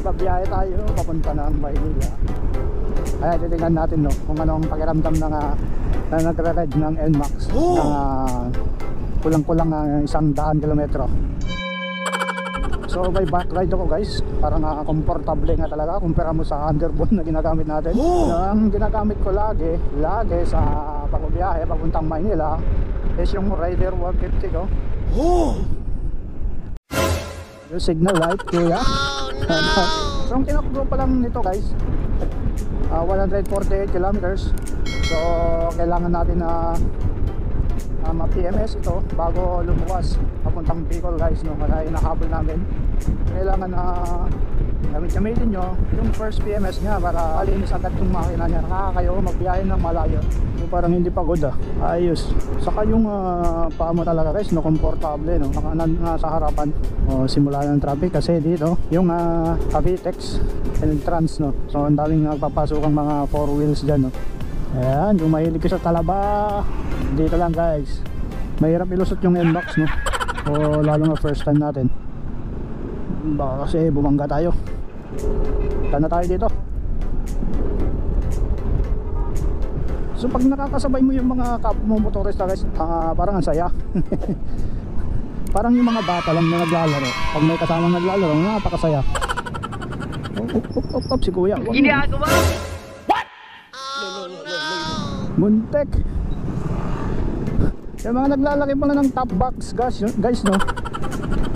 magbiyahe tayo papunta ng Maynila. Kaya titingnan natin no, kung ano ang pakiramdam ng na nagre-ride ng NMAX na kulang-kulang 100 kilometro. So may back ride ako guys, parang komportable nga talaga kumpara mo sa underbone na ginagamit natin. Ang ginagamit ko lagi sa pagbiyahe papuntang Maynila is yung Rider 150 ko. Yung signal light kuya. So ang tinakbo pa lang nito guys 148 kilometers. So kailangan natin na ma-PMS ito bago lumuwas papuntang Bicol guys no. Kaya inahabol namin, kailangan na gamitin nyo yung first PMS nya para alinis agad yung makina nya. Nakakayo magbiyahe ng malayo so, parang hindi pagod ayos. Saka yung paa mo talaga guys no, komportable no, nasa harapan simula ng traffic kasi dito yung Cavitex entrance no. So ang daming nagpapasok ang mga 4 wheels dyan no. Ayan, yung mahilig ko sa talaba dito lang guys, mahirap ilusot yung NMAX no, o lalo na first time natin, baka kasi bumangga tayo. Tana tayo dito. So pag nakakasabay mo yung mga kapwa mo motorista guys, parang ang saya. Parang yung mga bata lang na naglalaro, pag may kasamang naglalaro napakasaya. Op, si kuya ginagawa. Muntek. Yung mga naglalaki pala ng top box guys no,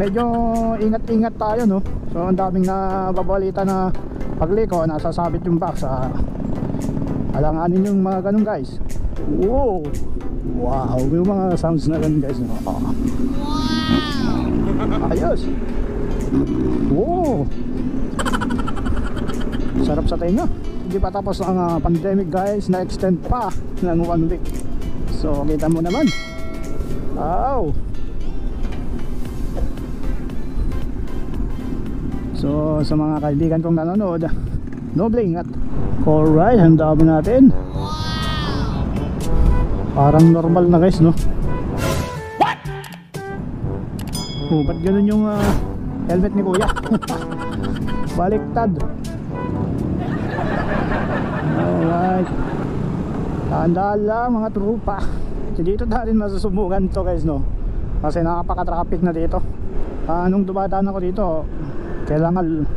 medyo ingat-ingat tayo no. So ang daming nababalita na pagliko nasasabit yung box alanganin yung mga ganun guys. Wow, yung mga sounds na ganun guys no. Ayos. Wow, sarap sa tenga. Hindi pa tapos ang pandemic guys, na-extend pa ng 1 week. So kita mo naman. Wow. So sa mga kaibigan kong nanonood, noble ingat. Alright, ang dami natin. Parang normal na guys no. What? Ba't ganun yung helmet ni kuya? Baliktad. Alright, tandaan lang mga trupa. So dito natin masusubukan to guys no, kasi napaka-traffic na dito. Nung dumadaan ako dito, kailangan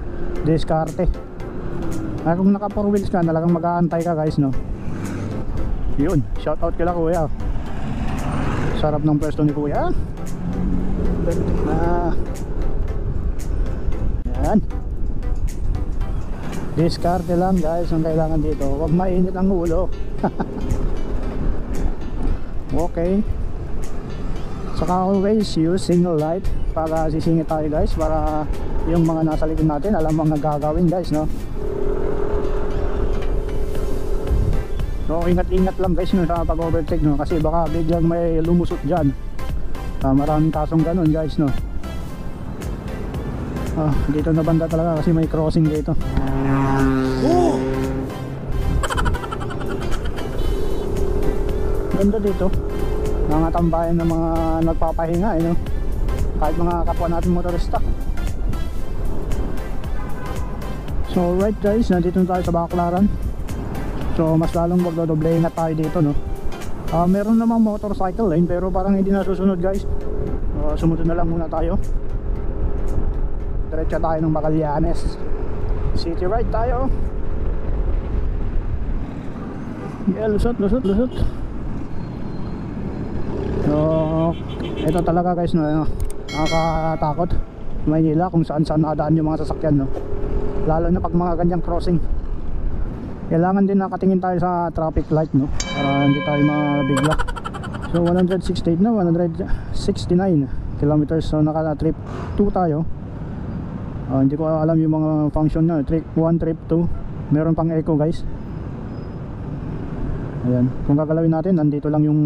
diskarte. Kung naka 4 wheels ka, talagang mag-aantay ka guys no. Yun, shout out kila kuya. Sarap ng pwesto ni kuya. Yan, diskarte lang guys ang kailangan dito, huwag mainit ang ulo. Okay, saka always use signal light para sisingit tayo guys, para yung mga nasa likod natin alam ang nagagawin guys no. So ingat-ingat lang guys no, sa pag-overtake no, kasi baka biglang may lumusot dyan. Maraming kasong ganun guys no. Dito na banda talaga kasi may crossing dito. Ganda dito, mga tambayan ng mga nagpapahinga no? Kahit mga kapwa natin motorista. So right guys, nandito tayo sa Baclaran. So mas lalong magdodoble ingat tayo dito no. Meron namang motorcycle lane pero parang hindi nasusunod guys. Sumunod na lang muna tayo. Diretso tayo ng Magallanes. City ride tayo. Yeah, lusot. So ito talaga guys no, nakakatakot Maynila kung saan nadaan yung mga sasakyan no. Lalo na pag mga ganyang crossing, kailangan din nakatingin tayo sa traffic light no, para hindi tayo mabigla. So 168 na, 169 kilometers. So naka trip 2 tayo. Hindi ko alam yung mga function na trip 1, trip 2. Meron pang echo guys. Ayan, kung gagalawin natin, nandito lang yung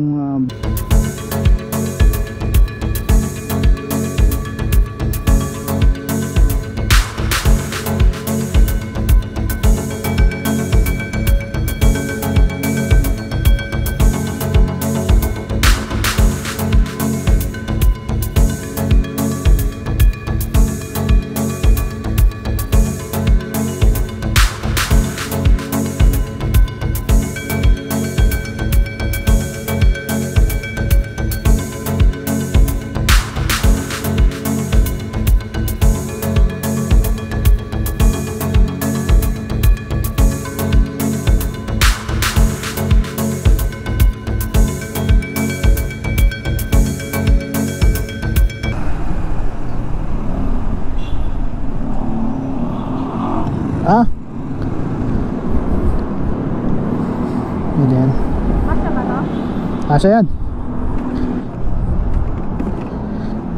Ah? Hindi yan. Kasya ba to? Kasya yan.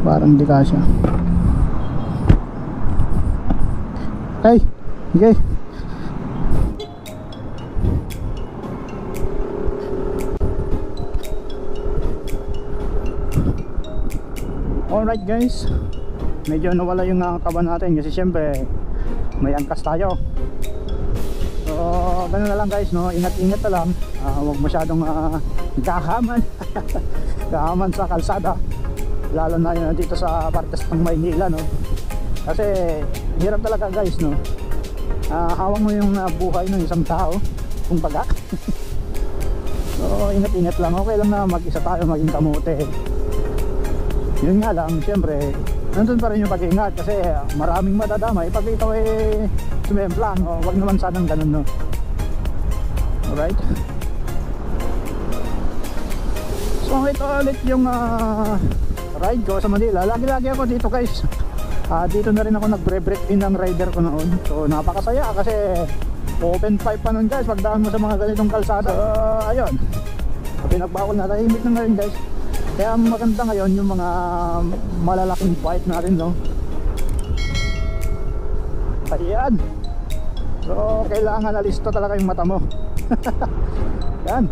Parang di kasya. Hey, okay. Alright guys, medyo nawala yung kaba natin kasi syempre may angkas tayo. So ganun na lang guys, no? Ingat-ingat na lang, huwag masyadong kahaman kahaman sa kalsada, lalo na yun dito sa partes ng Maynila, no? Kasi hirap talaga guys, no? Hawak mo yung buhay ng isang tao kung baga. So ingat-ingat lang, okay lang na mag-isa tayo maging kamote. Yun nga lang, syempre nandun pa rin yung pag-ingat kasi maraming madadamay pag ikaw ay sumemplang, o wag naman sanang ganun, no? Alright, so ito ulit yung ride ko sa Manila. Lagi-lagi ako dito guys. Dito na rin ako nagbre-break in ng rider ko noon. So napakasaya kasi open pipe pa nun guys pagdaan mo sa mga ganitong kalsada. Ayun, pinagbawal na, tahimik na ngayon guys. Kaya maganda ngayon yung mga malalaking bike natin, no? Ayan. So kailangan alisto talaga yung mata mo. Yan.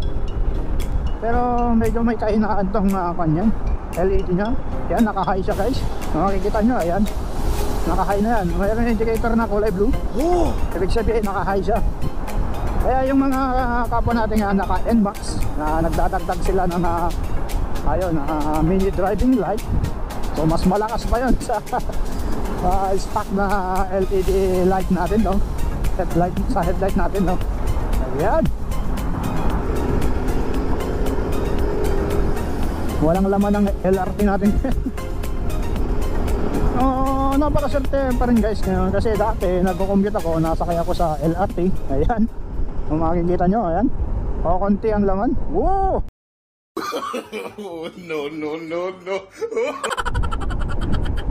Pero medyo may kahinaan tong kanyan LED nya. Yan, naka-high siya guys. Makikita nyo, ayan, naka-high na yan. Mayroon indicator na kulay blue. Ibig sabihin naka-high siya. Kaya yung mga kapwa natin nga naka-NMAX na nagdadagdag sila ng ayun, mini driving light. So mas malakas pa yun sa stock na LED light natin, no? Headlight, sa headlight natin, no? Ayan. Walang laman ng LRT natin. Napakaserte pa rin guys ngayon kasi dati nagko-commute ako, nasakay ako sa LRT. Ayan, kung makikita nyo, ayan, konti ang laman. Woo! No.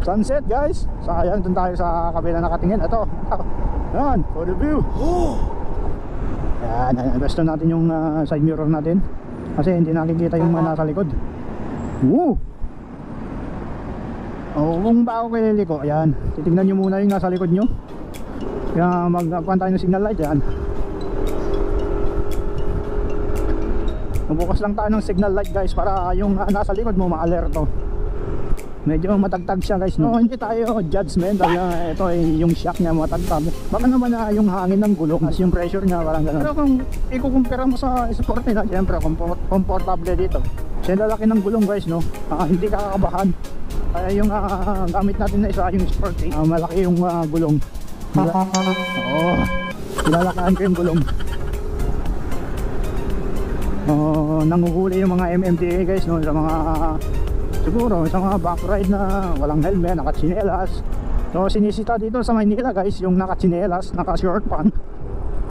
Sunset guys. So ayan, dun tayo sa kabila nakatingin. Ito, ayan, for the view. Ayan, basta natin yung side mirror natin kasi hindi nakikita yung mga nasa likod. Woo! Kung ba ako kililiko, ayan, titignan nyo muna yung nasa likod nyo. Kaya magkuhan tayo ng signal light, ayan. Bukas lang tayo ng signal light guys para yung nasa likod mo ma-alerto. Medyo matagtag siya guys, no? Hindi tayo judgmental na ito ay yung shock niya matagtag. Baka naman na yung hangin ng gulong as yung pressure niya, parang gano'n. Pero kung ikukumpira mo sa sporty na, siyempre komportable dito. Siya lalaki ng gulong guys, no? Hindi kakabahan. Kaya yung gamit natin na isa yung sporty, malaki yung gulong. Oo, ilalakaan ko yung gulong. Nanguhuli yung mga MMDA guys, no? Sa mga, siguro sa mga backride na walang helmet, nakatsinelas. So sinisita dito sa Maynila guys yung nakatsinelas, naka short pant.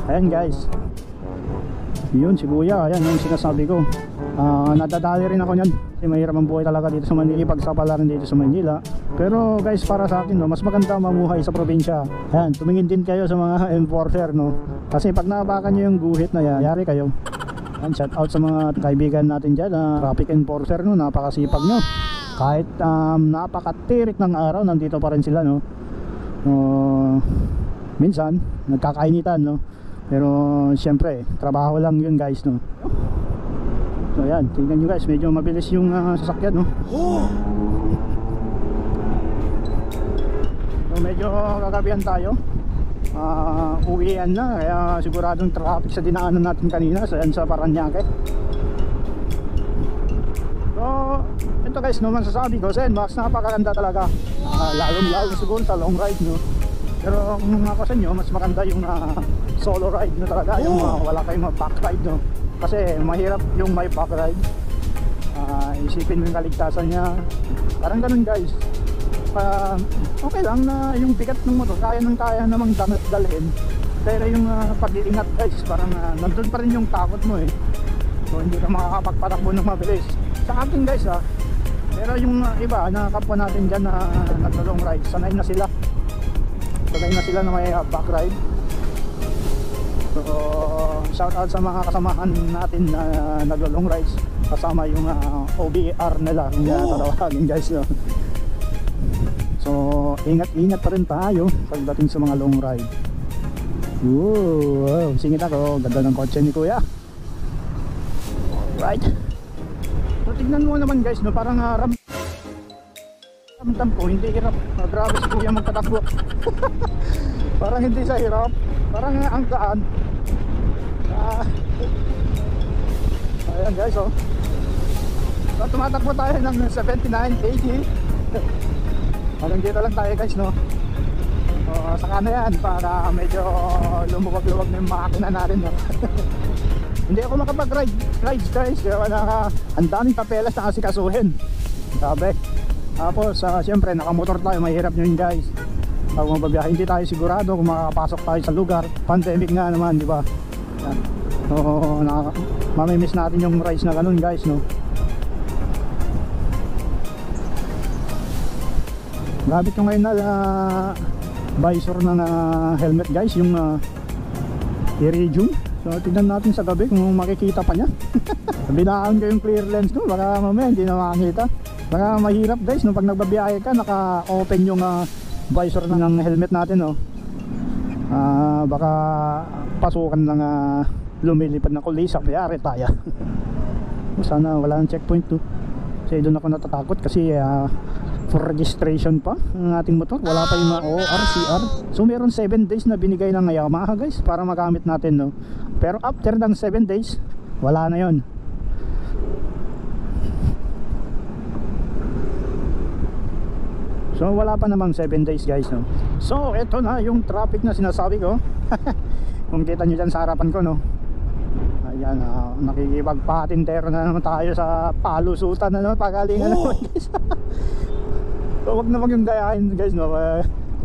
Ayan guys, yun si kuya, ayan yung sinasabi ko. Nadadali rin ako nyan kasi mahirap ang buhay talaga dito sa Manila, pagsapalaran dito sa Manila. Pero guys, para sa akin, no, mas maganda mamuhay sa probinsya. Ayan, tumingin din kayo sa mga enforcer, no? Kasi pag nabakan nyo yung guhit na yan, yari kayo. And shout out sa mga kaibigan natin dyan, traffic enforcer, no? Napakasipag nyo. Kahit napakatirik ng araw, nandito pa rin sila, no? Minsan nagkakainitan, no? Pero syempre trabaho lang yun guys, no? So ayan, tingnan nyo guys, medyo mabilis yung sasakyan, no? So medyo kagabihan tayo, uwian na, kaya siguradong traffic sa dinaanan natin kanina sa Paranaque. So ito guys, no, masasabi ko sa NMAX, napakaganda talaga, lalo siguro sa long ride, no? Pero kung ako sa inyo, mas maganda yung solo ride na talaga, yung wala kayong back ride, no? Kasi mahirap yung may back ride, isipin mo yung kaligtasan niya, parang ganun guys. Okay lang na yung bigat ng motor kaya namang dalhin, pero yung pag-iingat guys, parang nandun pa rin yung takot mo, eh. So hindi ka makakapagpatakbo ng mabilis sa akin guys, pero yung iba na kapwa natin dyan na naglo-long ride, sanay na sila na may back ride. So shout out sa mga kasamahan natin na naglo-long rides kasama yung OBR nila yung tatawagin guys, no? So ingat-ingat pa rin tayo pagdating sa mga long ride. Wow, singit ako, ganda ng kotse ni kuya. Alright, so tignan mo naman guys, no? Parang ramdam ko hindi hirap. Grabe si kuya magtatakbo. Parang hindi sa hirap, parang ang gaan. Ayan guys, oh. So tumatakbo tayo ng 79, 80. Hanggang dito lang tayo guys, no? Saka na yan para medyo lumuwag-luwag na yung makina natin, no? Hindi ako makapag-ride guys, kaya ang daming papelas na asikasuhin. Sabi. Tapos siyempre nakamotor tayo, mahirap nyo yun guys. Pag mababiyahe hindi tayo sigurado kung makakapasok tayo sa lugar. Pandemic nga naman, di ba? Yan. So mamimiss natin yung rides na ganun guys, no? Gamit ko ngayon na visor ng helmet guys, yung Iridium. So tignan natin sa gabi kung makikita pa niya. Binaan ko yung clear lens ko, baka mamaya hindi na makakita. Baka mahirap guys, no? Pag nagbabiyahe ka naka-open yung visor ng helmet natin, no? Baka pasukan ng lumilipad na kulisa, kayari tayo. Sana wala ng checkpoint to. Kasi doon ako natatakot kasi for registration pa ang ating motor, wala pa yung ORCR. So meron 7 days na binigay ng Yamaha guys para magamit natin, no? Pero after ng 7 days wala na yon. So wala pa namang 7 days guys, no? So eto na yung traffic na sinasabi ko. Kung kita nyo dyan sa harapan ko, no? Ayan, nakikipagpatintero na naman tayo sa palusutan, ano? Pagalingan naman guys. So wag naman yung gayahin guys, no?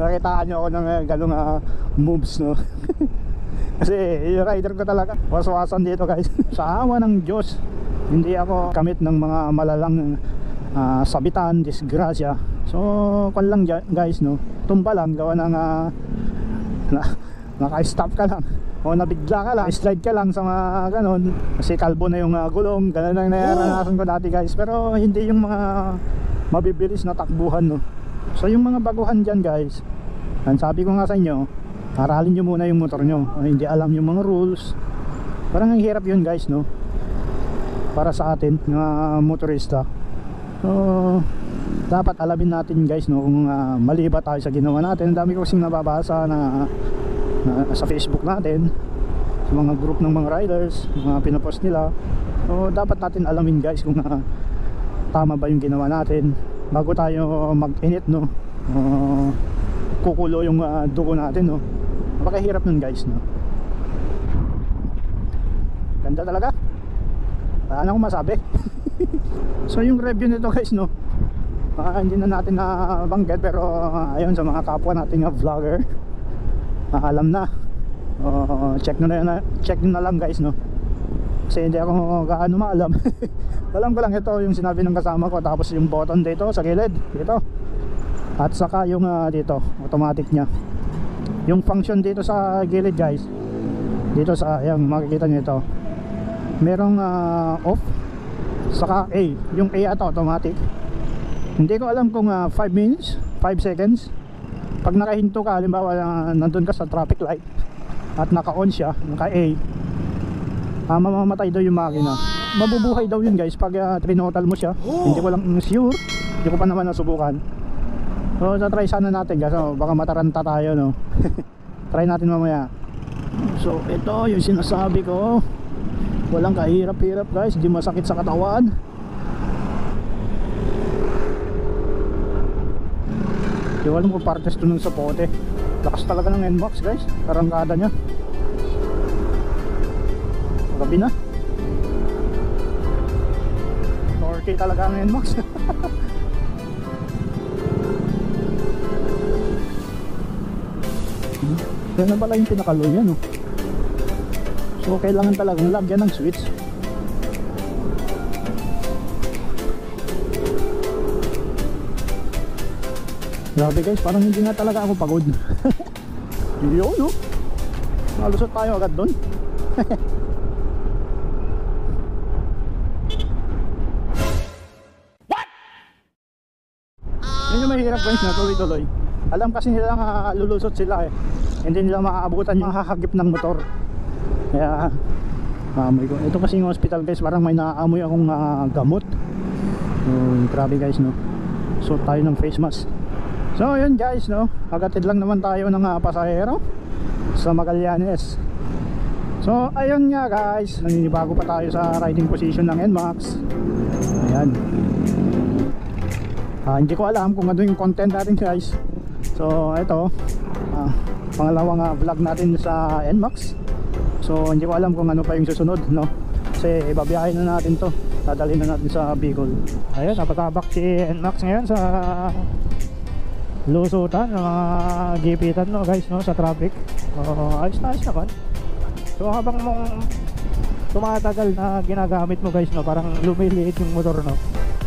Nakitaan nyo ako ng galong moves, no? Kasi yung rider ko talaga waswasan dito guys. Sa awa ng Diyos hindi ako kamit ng mga malalang sabitan, disgrasya. So kwan lang guys, no? Tumba lang, gawa ng naka-stop ka lang o nabigla ka lang, slide ka lang sa mga ganon. Kasi kalbo na yung gulong, ganon ang naranasan ko dati guys. Pero hindi yung mga mabibilis na takbuhan, no? So yung mga baguhan dyan guys, ang sabi ko nga sa inyo, aralin nyo muna yung motor nyo. Hindi alam yung mga rules, parang ang hirap yun guys, no? Para sa atin mga motorista. So dapat alamin natin guys, no? Kung mali ba tayo sa ginawa natin. Ang dami ko kasing nababasa na sa Facebook natin, sa mga group ng mga riders, mga pinopost nila. So dapat natin alamin guys kung tama ba yung ginawa natin bago tayo mag-init, no? Kukulo yung dugo natin, no? Napakahirap nun guys, no? Ganda talaga, wala na akong masabi. So yung review nito guys, no? Hindi na natin nabanggit, pero ayun, sa mga kapwa nating vlogger, alam na. Check na lang guys, no? Kasi hindi ako gaano maalam. Alam ko lang ito yung sinabi ng kasama ko, tapos yung button dito sa gilid dito, at saka yung dito automatic nya. Yung function dito sa gilid guys, dito sa, ayan, makikita nyo ito, merong off, saka A. Yung A ito automatic. Hindi ko alam kung 5 minutes, 5 seconds. Pag nakahinto ka, halimbawa nandun ka sa traffic light at naka-on siya, naka-A, mamamatay daw yung makina. Mabubuhay daw yun guys pag trinotal mo siya. Hindi ko lang sure, hindi ko pa naman nasubukan. So try sana natin guys, baka mataranta tayo, no? Try natin mamaya. So ito yung sinasabi ko, walang kahirap-hirap guys, hindi masakit sa katawan. Di ko alam kung partes to ng sapote. Lakas talaga ng NMAX guys, karangkada nya. Gabi na, torque talaga ang NMAX. Yan na pala yung pinakaloy yan, no? So kailangan talagang lagyan ng switch. Grabe guys, parang hindi nga talaga ako pagod. Yun, no? Malusot tayo agad doon. Yun yung mahirap guys na tuloy-tuloy. Alam kasi nila lulusot sila eh. Hindi nila maaabutan yung hahagip ng motor. Kaya maamoy ko. Ito kasi yung hospital guys, parang may naaamoy akong gamot. Grabe guys no. Suot tayo ng face mask. So yun guys no, agatid lang naman tayo ng pasahero sa Magallanes. So ayun nga guys, naninibago pa tayo sa riding position ng NMAX. Ayan. Hindi ko alam kung ano yung content natin guys. So ito pangalawang vlog natin sa NMAX. So hindi ko alam kung ano pa yung susunod no. Kasi ibabiyahin na natin to, dadalhin na natin sa Bicol. Ayun, napatabak si NMAX ngayon sa lusutan, gipitan no guys no, sa traffic. Ayos na ayos naman. So habang mong tumatagal na ginagamit mo guys no, parang lumiliit yung motor no.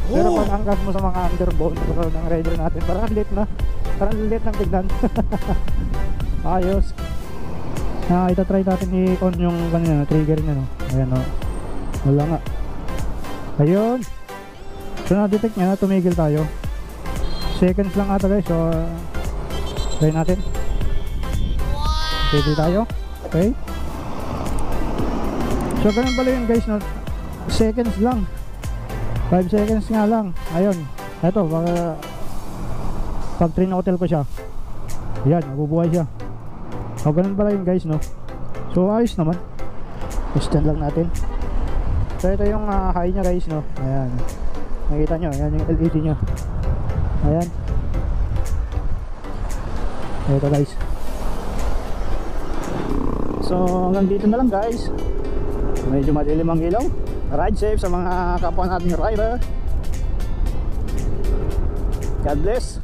Pero pag angkas mo sa mga underbone ng rider natin, parang lit na, parang lit ng tignan. Ayos. Itatry natin i-on yung kanina trigger niya no. Ayan no, wala nga. Ayun. So na-detect niya na tumigil tayo. Seconds lang ata guys. So try natin. Ready tayo. Okay. So ganun pala yun guys no. Seconds lang, 5 seconds nga lang. Ayun. Eto pag trinotel ko siya, yan, mabubuhay siya. So ganun pala yun guys no. So ayos naman. Extend lang natin. So ito yung high nya guys no. Ayan, nakita nyo, ayan yung LED nya. Ayan. Ito guys. So hanggang dito na lang guys. Medyo madilim ang ilaw. Ride safe sa mga kapwa nating rider. God bless.